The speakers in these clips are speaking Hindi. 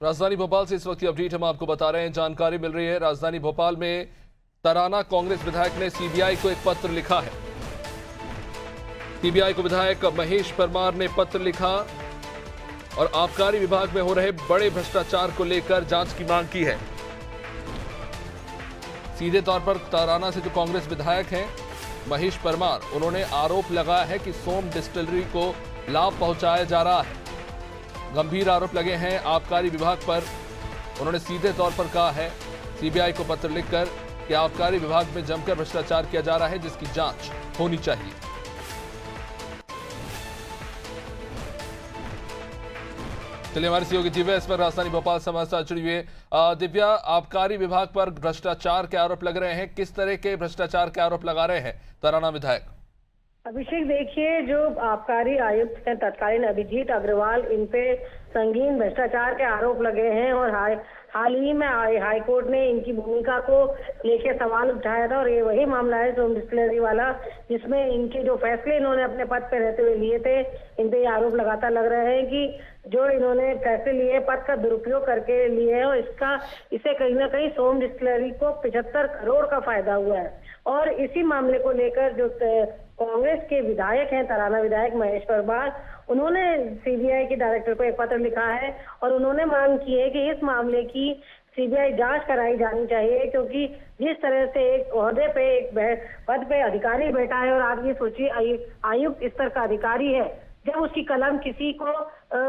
राजधानी भोपाल से इस वक्त की अपडेट हम आपको बता रहे हैं। जानकारी मिल रही है राजधानी भोपाल में तराना कांग्रेस विधायक ने सीबीआई को एक पत्र लिखा है। सीबीआई को विधायक महेश परमार ने पत्र लिखा और आबकारी विभाग में हो रहे बड़े भ्रष्टाचार को लेकर जांच की मांग की है। सीधे तौर पर तराना से जो कांग्रेस विधायक हैं महेश परमार, उन्होंने आरोप लगाया है कि सोम डिस्टिलरी को लाभ पहुंचाया जा रहा है। गंभीर आरोप लगे हैं आबकारी विभाग पर। उन्होंने सीधे तौर पर कहा है सीबीआई को पत्र लिखकर कि आबकारी विभाग में जमकर भ्रष्टाचार किया जा रहा है, जिसकी जांच होनी चाहिए। चलिए, हमारे सहयोगी दिव्या इस पर राजधानी भोपाल समाचार जुड़ी हुई है। दिव्या, आबकारी विभाग पर भ्रष्टाचार के आरोप लग रहे हैं, किस तरह के भ्रष्टाचार के आरोप लगा रहे हैं तराना विधायक? अभिषेक, देखिए, जो आबकारी आयुक्त हैं तत्कालीन अभिजीत अग्रवाल, इन पे संगीन भ्रष्टाचार के आरोप लगे हैं और हाल ही में हाई कोर्ट ने इनकी भूमिका को लेकर सवाल उठाया था। और ये वही मामला है सोम डिस्टिलरी वाला, जिसमें इनके जो फैसले इन्होंने अपने पद पे रहते हुए लिए थे, इन पे ये आरोप लगातार लग रहे हैं कि जो इन्होंने फैसले लिए पद का दुरुपयोग करके लिए हैं और इससे कहीं ना कहीं सोम डिस्टिलरी को 75 करोड़ का फायदा हुआ है। और इसी मामले को लेकर जो कांग्रेस के विधायक हैं, तराना विधायक महेश परमार, उन्होंने सीबीआई के डायरेक्टर को एक पत्र लिखा है और उन्होंने मांग की है कि इस मामले की सीबीआई जांच कराई जानी चाहिए, क्योंकि जिस तरह से एक ओहदे पे, एक पद पे अधिकारी बैठा है और आप ये सोचिए आयुक्त स्तर का अधिकारी है, जब उसकी कलम किसी को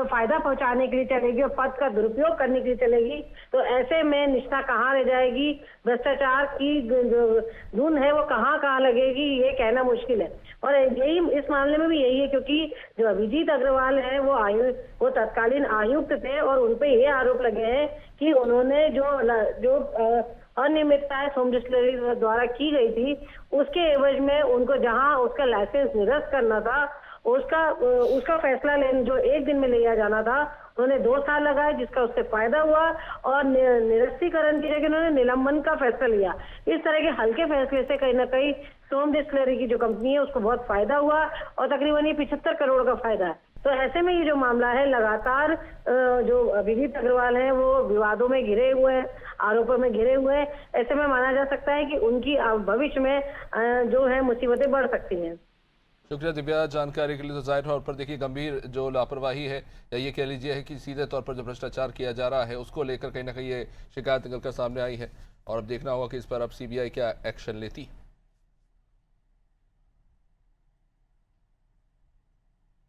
फायदा पहुंचाने के लिए चलेगी और पद का दुरुपयोग करने के लिए चलेगी, तो ऐसे में निष्ठा कहाँ रह जाएगी, भ्रष्टाचार की जो धुन है वो कहाँ लगेगी, ये कहना मुश्किल है। और यही इस मामले में भी यही है, क्योंकि जो अभिजीत अग्रवाल है वो तत्कालीन आयुक्त थे और उनपे ये आरोप लगे हैं कि उन्होंने जो अनियमितताएं सोम डिस्टिलरी द्वारा की गई थी, उसके एवज में उनको जहां उसका लाइसेंस निरस्त करना था, उसका फैसला लेने जो एक दिन में लिया जाना था, उन्होंने 2 साल लगाए, जिसका उससे फायदा हुआ और निरस्तीकरण की जगह उन्होंने निलंबन का फैसला लिया। इस तरह के हल्के फैसले से कहीं ना कहीं सोम डिस्टिलरी की जो कंपनी है उसको बहुत फायदा हुआ और तकरीबन ये 75 करोड़ का फायदा है। तो ऐसे में ये जो मामला है, लगातार जो अभिजीत अग्रवाल है वो विवादों में घिरे हुए हैं, आरोपों में घिरे हुए हैं। ऐसे में माना जा सकता है कि उनकी भविष्य में जो है मुसीबतें बढ़ सकती हैं। शुक्रिया दिव्या जानकारी के लिए। तो जाहिर तौर पर देखिए, गंभीर जो लापरवाही है या ये कह लीजिए है कि सीधे तौर पर जो भ्रष्टाचार किया जा रहा है, उसको लेकर कहीं ना कहीं ये शिकायत निकलकर सामने आई है और अब देखना होगा कि इस पर अब सीबीआई क्या एक्शन लेती है।